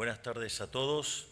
Buenas tardes a todos.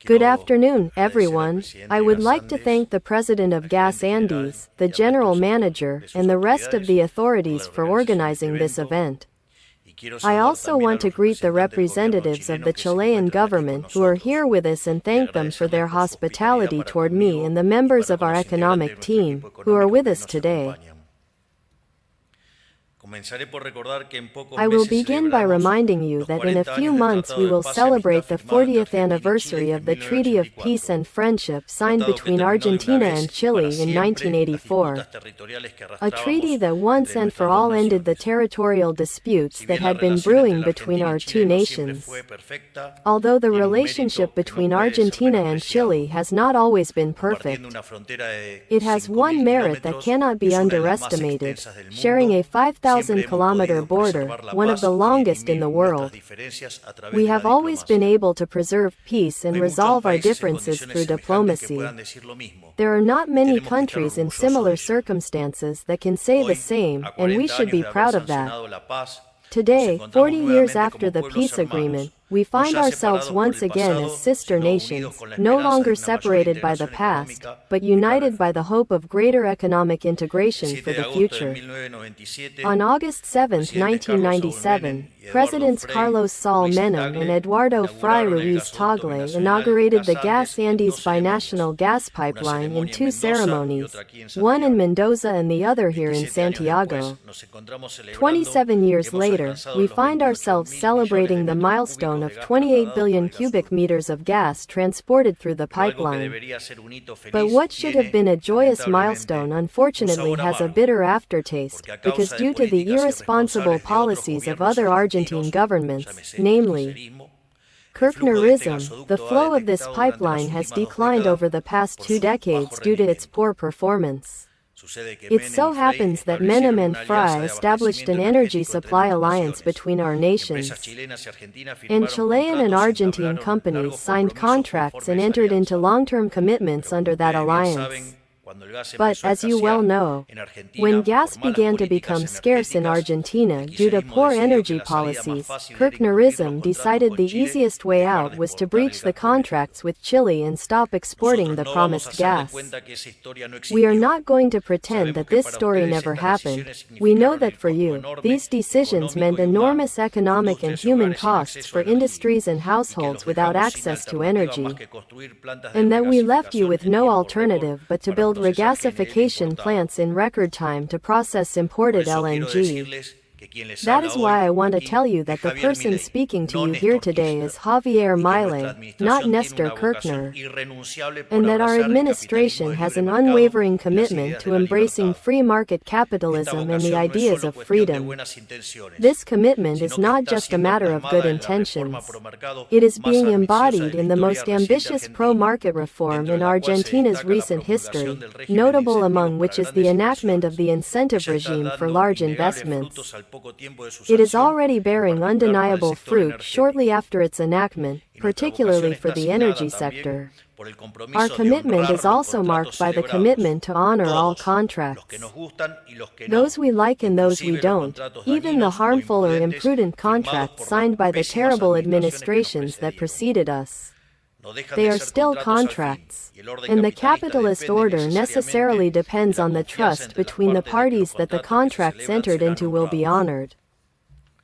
Good afternoon, everyone. I would like to thank the President of Gas Andes, the General Manager, and the rest of the authorities for organizing this event. I also want to greet the representatives of the Chilean government who are here with us and thank them for their hospitality toward me and the members of our economic team who are with us today. I will begin by reminding you that in a few months we will celebrate the 40th anniversary of the Treaty of Peace and Friendship signed between Argentina and Chile in 1984. A treaty that once and for all ended the territorial disputes that had been brewing between our two nations. Although the relationship between Argentina and Chile has not always been perfect, it has one merit that cannot be underestimated: sharing a 5,000-kilometer border, one of the longest in the world. We have always been able to preserve peace and resolve our differences through diplomacy. There are not many countries in similar circumstances that can say the same, and we should be proud of that. Today, 40 years after the peace agreement, we find ourselves once again as sister nations, no longer separated by the past, but united by the hope of greater economic integration for the future. On August 7, 1997, Presidents Carlos Saul Menem and Eduardo Frei Ruiz-Tagle inaugurated the Gas Andes binational gas pipeline in two ceremonies, one in Mendoza and the other here in Santiago. 27 years later, we find ourselves celebrating the milestone of 28 billion cubic meters of gas transported through the pipeline. But what should have been a joyous milestone unfortunately has a bitter aftertaste, because due to the irresponsible policies of other Argentine governments, namely Kirchnerism, the flow of this pipeline has declined over the past 2 decades due to its poor performance. It so happens that Menem and Frei established an energy supply alliance between our nations, and Chilean and Argentine companies signed contracts and entered into long-term commitments under that alliance. But, as you well know, when gas began to become scarce in Argentina due to poor energy policies, Kirchnerism decided the easiest way out was to breach the contracts with Chile and stop exporting the promised gas. We are not going to pretend that this story never happened. We know that for you, these decisions meant enormous economic and human costs for industries and households without access to energy, and that we left you with no alternative but to build regasification plants in record time to process imported LNG. That is why I want to tell you that the person speaking to you here today is Javier Milei, not Nestor Kirchner, and that our administration has an unwavering commitment to embracing free market capitalism and the ideas of freedom. This commitment is not just a matter of good intentions. It is being embodied in the most ambitious pro-market reform in Argentina's recent history, notable among which is the enactment of the incentive regime for large investments. It is already bearing undeniable fruit shortly after its enactment, particularly for the energy sector. Our commitment is also marked by the commitment to honor all contracts, those we like and those we don't, even the harmful or imprudent contracts signed by the terrible administrations that preceded us. They are still contracts, and the capitalist order necessarily depends on the trust between the parties that the contracts entered into will be honored.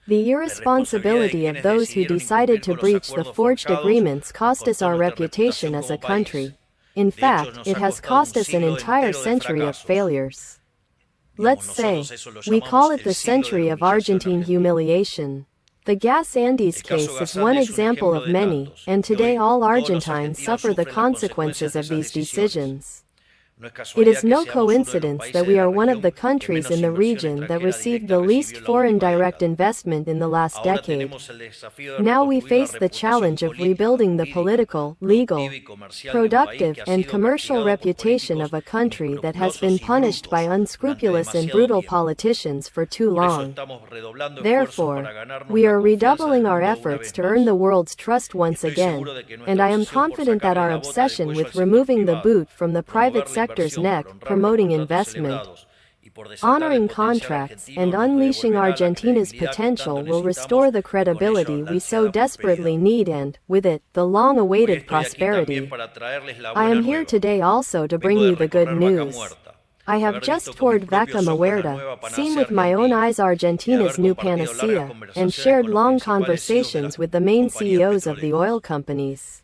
The irresponsibility of those who decided to breach the forged agreements cost us our reputation as a country. In fact, it has cost us an entire century of failures. Let's say, we call it the century of Argentine humiliation. The Gas Andes case is one example of many, and today all Argentines suffer the consequences of these decisions. It is no coincidence that we are one of the countries in the region that received the least foreign direct investment in the last decade. Now we face the challenge of rebuilding the political, legal, productive, and commercial reputation of a country that has been punished by unscrupulous and brutal politicians for too long. Therefore, we are redoubling our efforts to earn the world's trust once again, and I am confident that our obsession with removing the boot from the private sector's neck, promoting investment, Honoring contracts and unleashing Argentina's potential will restore the credibility we so desperately need and, with it, the long-awaited prosperity. I am here today also to bring you the good news. I have just toured Vaca Muerta, seen with my own eyes Argentina's new panacea, and shared long conversations with the main CEOs of the oil companies.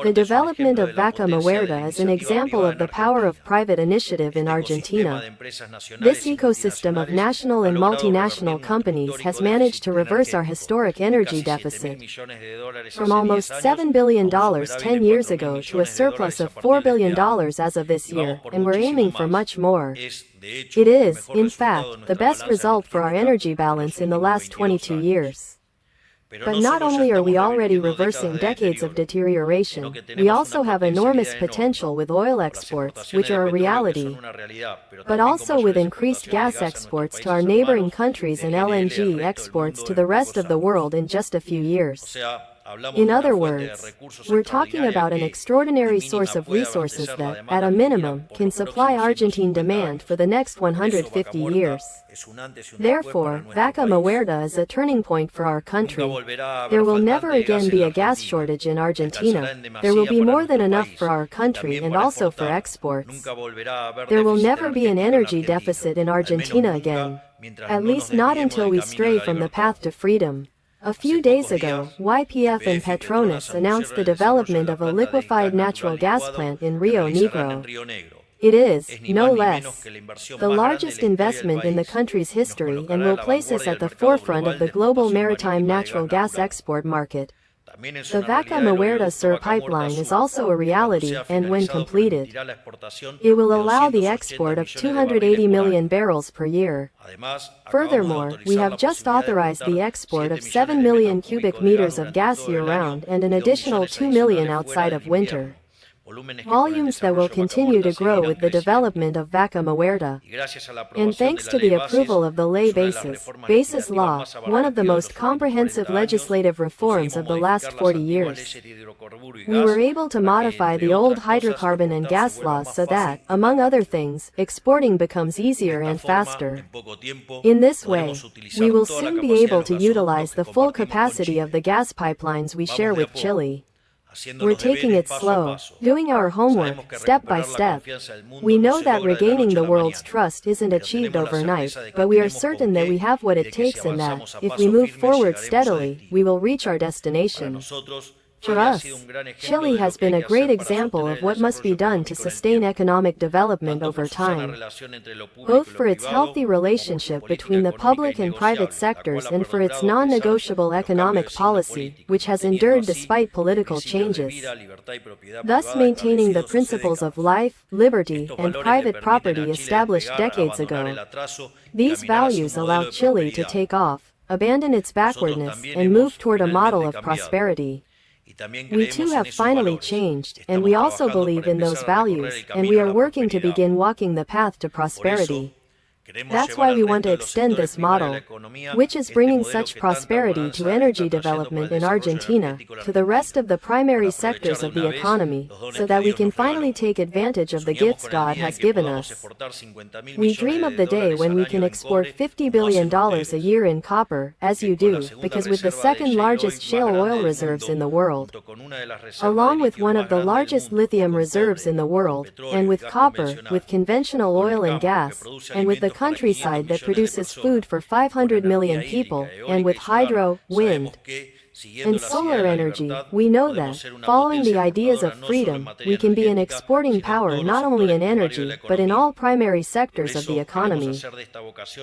The development of Vaca Muerta is an example of the power of private initiative in Argentina. This ecosystem of national and multinational companies has managed to reverse our historic energy deficit from almost $7 billion 10 years ago to a surplus of $4 billion as of this year, and we're aiming for much more. It is, in fact, the best result for our energy balance in the last 22 years. But not only are we already reversing decades of deterioration, we also have enormous potential with oil exports, which are a reality, but also with increased gas exports to our neighboring countries and LNG exports to the rest of the world in just a few years. In other words, we're talking about an extraordinary source of resources that, at a minimum, can supply Argentine demand for the next 150 years. Therefore, Vaca Muerta is a turning point for our country. There will never again be a gas shortage in Argentina. There will be more than enough for our country and also for exports. There will never be an energy deficit in Argentina again, at least not until we stray from the path to freedom. A few days ago, YPF and Petronas announced the development of a liquefied natural gas plant in Rio Negro. It is, no less, the largest investment in the country's history and will place us at the forefront of the global maritime natural gas export market. The Vaca Muerta Sur pipeline is also a reality, and when completed, it will allow the export of 280 million barrels per year. Furthermore, we have just authorized the export of 7 million cubic meters of gas year-round and an additional 2 million outside of winter. Volumes that will continue to grow with the development of Vaca Muerta. And thanks to the approval of the Ley Bases Law, one of the most comprehensive legislative reforms of the last 40 years, we were able to modify the old hydrocarbon and gas laws so that, among other things, exporting becomes easier and faster. In this way, we will soon be able to utilize the full capacity of the gas pipelines we share with Chile. We're taking it slow, doing our homework, step by step. We know that regaining the world's trust isn't achieved overnight, but we are certain that we have what it takes and that, if we move forward steadily, we will reach our destination. For us, Chile has been a great example of what must be done to sustain economic development over time, both for its healthy relationship between the public and private sectors and for its non-negotiable economic policy, which has endured despite political changes, thus maintaining the principles of life, liberty, and private property established decades ago. These values allow Chile to take off, abandon its backwardness, and move toward a model of prosperity. We too have finally changed, and we also believe in those values, and we are working to begin walking the path to prosperity. That's why we want to extend this model, which is bringing such prosperity to energy development in Argentina, to the rest of the primary sectors of the economy, so that we can finally take advantage of the gifts God has given us. We dream of the day when we can export $50 billion a year in copper, as you do, because with the second largest shale oil reserves in the world, along with one of the largest lithium reserves in the world, and with copper, with conventional oil and gas, and with the countryside that produces food for 500 million people, and with hydro, wind, and solar energy, we know that, following the ideas of freedom, we can be an exporting power not only in energy, but in all primary sectors of the economy.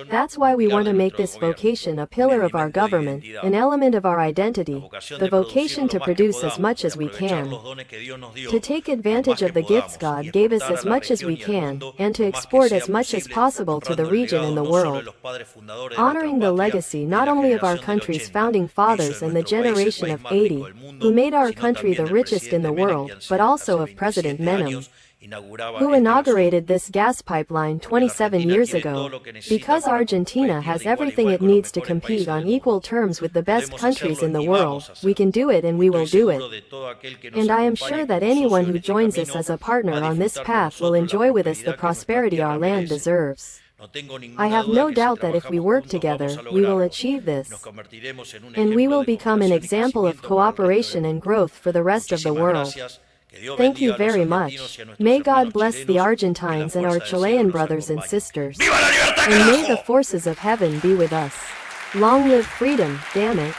That's why we want to make this vocation a pillar of our government, an element of our identity, the vocation to produce as much as we can, to take advantage of the gifts God gave us as much as we can, and to export as much as possible to the region and the world, honoring the legacy not only of our country's founding fathers and the generation of 80, who made our country the richest in the world, but also of President Menem, who inaugurated this gas pipeline 27 years ago, because Argentina has everything it needs to compete on equal terms with the best countries in the world. We can do it and we will do it. And I am sure that anyone who joins us as a partner on this path will enjoy with us the prosperity our land deserves. I have no doubt that if we work together, we will achieve this, and we will become an example of cooperation and growth for the rest of the world. Thank you very much. May God bless the Argentines and our Chilean brothers and sisters. And may the forces of heaven be with us. Long live freedom, damn it.